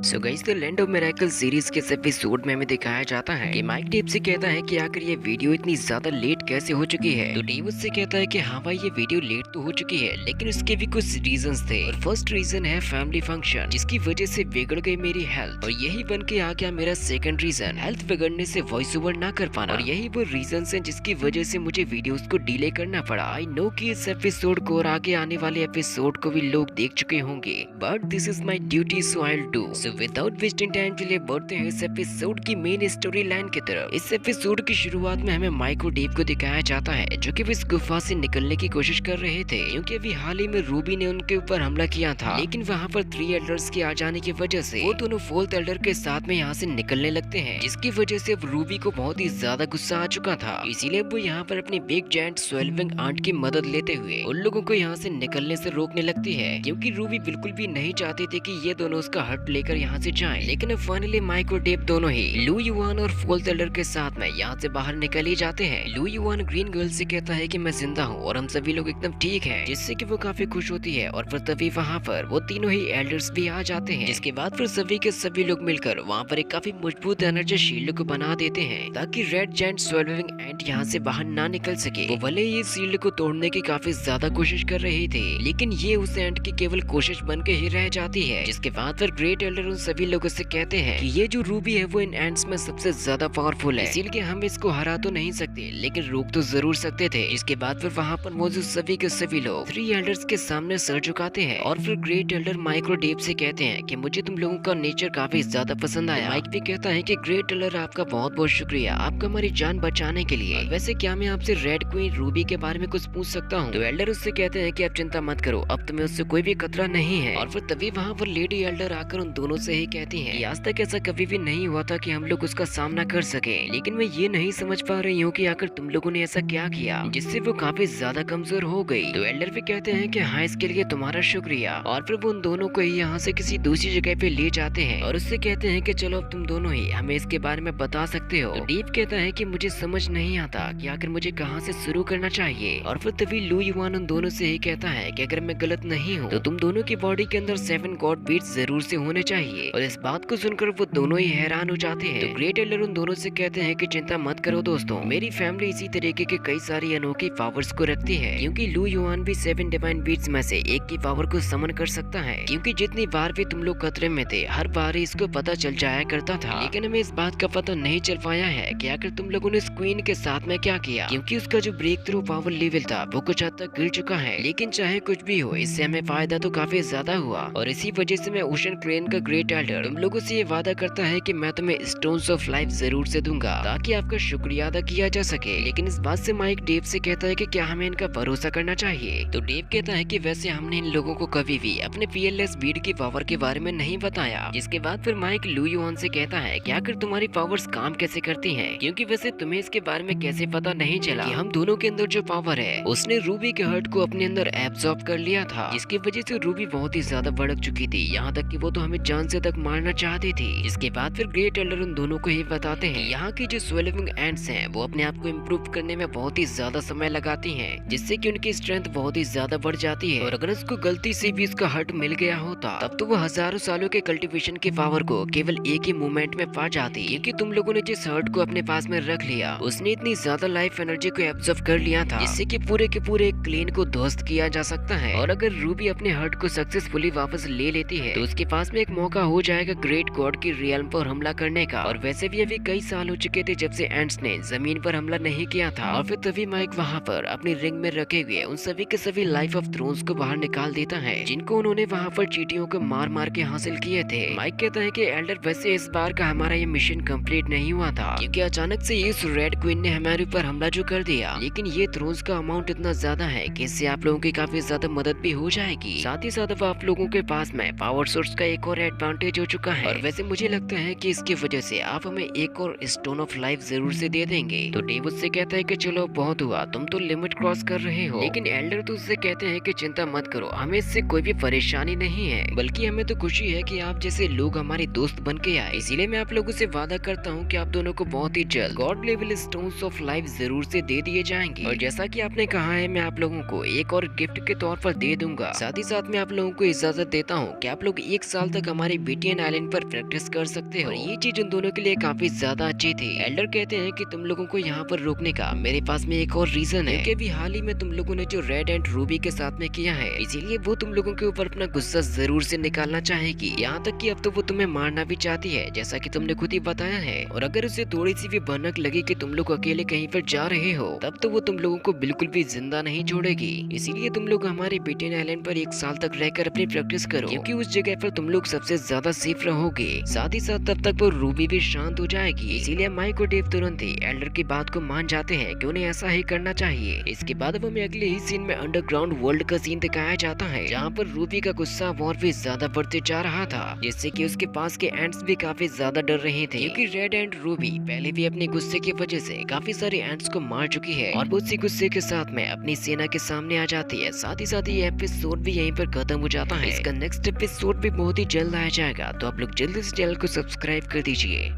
So guys the land of miracle series के इस episode में हमें दिखाया जाता है कि माइक डेव से कहता है कि आखिर ये वीडियो इतनी ज्यादा लेट कैसे हो चुकी है। तो डेव उससे कहता है कि हाँ भाई ये वीडियो लेट तो हो चुकी है लेकिन उसके भी कुछ रीजंस थे। और फर्स्ट रीजन है फैमिली फंक्शन जिसकी वजह से बिगड़ गई मेरी हेल्थ, और यही बन के आ गया मेरा सेकंड रीजन हेल्थ बिगड़ने से वॉइस ओवर ना कर पाना। और यही वो रीजन है जिसकी वजह से मुझे वीडियोस को डिले करना पड़ा। आई नो कि इस एपिसोड को और आगे आने वाले एपिसोड को भी लोग देख चुके होंगे, but this is my duty so I will do. So without wasting time चलिए बढ़ते हैं इस एपिसोड की मेन स्टोरी लाइन की तरफ। इस एपिसोड की शुरुआत में हमें माइक और डेव को दिखाया जाता है जो कि वो इस गुफा से निकलने की कोशिश कर रहे थे क्योंकि अभी हाल ही में रूबी ने उनके ऊपर हमला किया था। लेकिन वहाँ पर 3 एल्डर्स के आ जाने की वजह से वो दोनों 4th एल्डर के साथ में यहाँ से निकलने लगते हैं, जिसकी वजह से अब रूबी को बहुत ही ज्यादा गुस्सा आ चुका था। इसीलिए वो यहाँ पर अपनी बिग जायंट स्वेल्विंग आंट की मदद लेते हुए उन लोगों को यहाँ से निकलने से रोकने लगती है क्योंकि रूबी बिल्कुल भी नहीं चाहती थी कि ये दोनों उसका हट लेकर यहाँ से जाएं। लेकिन अब फाइनली माइक और डेव दोनों ही लू युआन और 4th एल्डर के साथ में यहाँ से बाहर निकल ही जाते हैं। लू युआन ग्रीन गर्ल से कहता है कि मैं जिंदा हूँ और हम सभी लोग एकदम ठीक हैं, जिससे कि वो काफी खुश होती है। और फिर तभी वहाँ पर वो तीनों ही एल्डर्स भी आ जाते हैं, जिसके बाद फिर सभी के सभी लोग मिलकर वहाँ पर एक काफी मजबूत एनर्जी शील्ड को बना देते हैं ताकि रेड जायंट स्वेल्विंग एंट यहाँ से बाहर ना निकल सके। वो भले ही शील्ड को तोड़ने की काफी ज्यादा कोशिश कर रही थी लेकिन ये उस एंट की केवल कोशिश बन के ही रह जाती है। जिसके बाद फिर ग्रेट एल्डर उन सभी लोगों से कहते हैं कि ये जो रूबी है वो इन एंट्स में सबसे ज्यादा पावरफुल है, इसीलिए हम इसको हरा तो नहीं सकते लेकिन रोक तो जरूर सकते थे। इसके बाद फिर वहाँ पर मौजूद सभी के सभी लोग 3 एल्डर्स के सामने सर झुकाते हैं और फिर ग्रेट एल्डर माइक और डेव से कहते हैं कि मुझे तुम लोगों का नेचर काफी ज्यादा पसंद आया। माइक भी कहता है कि ग्रेट एल्डर आपका बहुत बहुत शुक्रिया आपका हमारी जान बचाने के लिए। वैसे क्या मैं आपसे रेड क्वीन रूबी के बारे में कुछ पूछ सकता हूँ? तो एल्डर उससे कहते हैं कि आप चिंता मत करो, अब तुम्हें उससे कोई भी खतरा नहीं है। और फिर तभी वहाँ पर लेडी एल्डर आकर उन दोनों से ही कहती है कि आज तक ऐसा कभी भी नहीं हुआ था कि हम लोग उसका सामना कर सके, लेकिन मैं ये नहीं समझ पा रही हूँ कि आखिर तुम लोगों ने ऐसा क्या किया जिससे वो काफी ज्यादा कमजोर हो गई। तो एल्डर भी कहते हैं कि हाँ इसके लिए तुम्हारा शुक्रिया। और फिर वो उन दोनों को ही यहाँ से किसी दूसरी जगह पे ले जाते हैं और उससे कहते हैं कि चलो अब तुम दोनों ही हमें इसके बारे में बता सकते हो। तो डेव कहता है कि मुझे समझ नहीं आता कि आखिर मुझे कहाँ से शुरू करना चाहिए। और फिर तभी लू युआन उन दोनों से ही कहता है कि अगर मैं गलत नहीं हूँ तो तुम दोनों की बॉडी के अंदर 7 गॉड बीट्स जरूर से होने चाहिए। और इस बात को सुनकर वो दोनों ही हैरान हो जाते हैं। तो ग्रेट एल्डर उन दोनों से कहते हैं कि चिंता मत करो दोस्तों, मेरी फैमिली इसी तरीके के कई सारी अनोखी पावर्स को रखती है क्योंकि लू युआन भी 7 डिवाइन बीट्स में से एक की पावर को समन कर सकता है। क्योंकि जितनी बार भी तुम लोग खतरे में थे हर बार ही इसको पता चल जाया करता था, लेकिन हमें इस बात का पता नहीं चल पाया है कि आखिर तुम लोगों ने इस क्वीन के साथ में क्या किया, क्योंकि उसका जो ब्रेक थ्रू पावर लेवल था वो कुछ हद तक गिर चुका है। लेकिन चाहे कुछ भी हो इससे हमें फायदा तो काफी ज्यादा हुआ और इसी वजह से मैं ओशन क्रेन का ग्रेट एल्डर तुम लोगों से ये वादा करता है कि मैं तुम्हें स्टोन्स ऑफ लाइफ जरूर से दूंगा ताकि आपका शुक्रिया अदा किया जा सके। लेकिन इस बात से माइक डेव से कहता है कि क्या हमें इनका भरोसा करना चाहिए? तो डेव कहता है कि वैसे हमने इन लोगों को कभी भी अपने पीएलएस बीड की पावर के बारे में नहीं बताया। जिसके बाद फिर माइक लू युआन से कहता है कि आखिर तुम्हारी पावर्स काम कैसे करती हैं? क्योंकि वैसे तुम्हें इसके बारे में कैसे पता नहीं चला कि हम दोनों के अंदर जो पावर है उसने रूबी के हर्ट को अपने अंदर एब्जॉर्ब कर लिया था, जिसकी वजह से रूबी बहुत ही ज्यादा भड़क चुकी थी, यहाँ तक कि वो तो हमें जान से तक मारना चाहती थी। इसके बाद फिर ग्रेट एल्डर उन दोनों को ही बताते हैं यहाँ की जो स्वेल्विंग एंट्स हैं वो अपने आप को इम्प्रूव करने में बहुत ही ज्यादा समय लगाती हैं, जिससे कि उनकी स्ट्रेंथ बहुत ही ज्यादा बढ़ जाती है। और अगर उसको गलती से भी उसका हर्ट मिल गया होता तब तो वो हजारों सालों के कल्टीवेशन की पावर को केवल एक ही मूवमेंट में पा जाती, क्योंकि तुम लोगों ने जिस हर्ट को अपने पास में रख लिया उसने इतनी ज्यादा लाइफ एनर्जी को एब्जॉर्ब कर लिया था जिससे कि पूरे के पूरे क्लेन को ध्वस्त किया जा सकता है। और अगर रूबी अपने हर्ट को सक्सेसफुली वापस ले लेती है तो उसके पास में एक मौका हो जाएगा ग्रेट गॉड की रियल्म पर हमला करने का। और वैसे भी अभी कई साल हो चुके थे जब से एंट्स ने जमीन पर हमला नहीं किया था। और फिर तभी माइक वहाँ पर अपनी रिंग में रखे हुए उन सभी के सभी लाइफ ऑफ थ्रोन्स को बाहर निकाल देता है जिनको उन्होंने वहाँ पर चींटियों को मार मार के हासिल किए थे। माइक कहता है कि एल्डर वैसे इस बार का हमारा ये मिशन कंप्लीट नहीं हुआ था क्योंकि अचानक से इस रेड क्वीन ने हमारे ऊपर हमला जो कर दिया, लेकिन ये थ्रोन्स का अमाउंट इतना ज्यादा है कि इससे आप लोगों की काफी ज्यादा मदद भी हो जाएगी। साथ ही साथ अब आप लोगों के पास में पावर सोर्स का एक और एडवांटेज हो चुका है। और वैसे मुझे लगता है कि इसकी वजह से आप हमें एक और स्टोन ऑफ लाइफ जरूर से दे देंगे। तो डेव उससे कहता है कि चलो बहुत हुआ, तुम तो लिमिट क्रॉस कर रहे हो। लेकिन एल्डर तो उससे कहते हैं कि चिंता मत करो, हमें इससे कोई भी परेशानी नहीं है, बल्कि हमें तो खुशी है कि आप जैसे लोग हमारे दोस्त बन के आए। इसीलिए मैं आप लोगों से वादा करता हूँ कि आप दोनों को बहुत ही जल्द God level stones of life जरूर से दे दिए जाएंगे। और जैसा कि आपने कहा है मैं आप लोगों को एक और गिफ्ट के तौर पर दे दूंगा। साथ ही साथ मैं आप लोगों को इजाजत देता हूँ कि आप लोग 1 साल तक हमारे अपने बीटीएन आइलैंड पर प्रैक्टिस कर सकते हो। और ये चीज उन दोनों के लिए काफी ज्यादा अच्छी थी। एल्डर कहते हैं कि तुम लोगों को यहाँ पर रोकने का मेरे पास में एक और रीजन है, क्योंकि अभी हाल ही में तुम लोगों ने जो रेड एंड रूबी के साथ में किया है, इसीलिए वो तुम लोगों के ऊपर अपना गुस्सा जरूर से निकालना चाहेगी। यहाँ तक कि अब तो वो तुम्हें मारना भी चाहती है, जैसा कि तुमने खुद ही बताया है। और अगर उसे थोड़ी सी भी भनक लगे कि तुम लोग अकेले कहीं पर जा रहे हो, तब तो वो तुम लोगों को बिल्कुल भी जिंदा नहीं छोड़ेगी। इसीलिए तुम लोग हमारे बीटीएन आइलैंड पर 1 साल तक रहकर अपनी प्रैक्टिस करो, क्योंकि उस जगह पर तुम लोग सबसे ज्यादा सेफ रहोगे। साथ ही साथ तब तक वो रूबी भी शांत हो जाएगी। इसीलिए माइक और डेव तुरंत ही एल्डर की बात को मान जाते हैं कि उन्हें ऐसा ही करना चाहिए। इसके बाद अब हमें अगले ही सीन में अंडरग्राउंड वर्ल्ड का सीन दिखाया जाता है, जहाँ पर रूबी का गुस्सा और भी ज्यादा बढ़ते जा रहा था, जिससे कि उसके पास के एंट्स भी काफी ज्यादा डर रहे थे, क्योंकि रेड एंड रूबी पहले भी अपने गुस्से की वजह से काफी सारे एंट्स को मार चुकी है और उसी गुस्से के साथ में अपनी सेना के सामने आ जाती है। साथ ही साथ ये एपिसोड भी यहीं पर खत्म हो जाता है। इसका नेक्स्ट एपिसोड भी बहुत ही जल्द आया जाएगा, तो आप लोग जल्दी से चैनल को सब्सक्राइब कर दीजिए।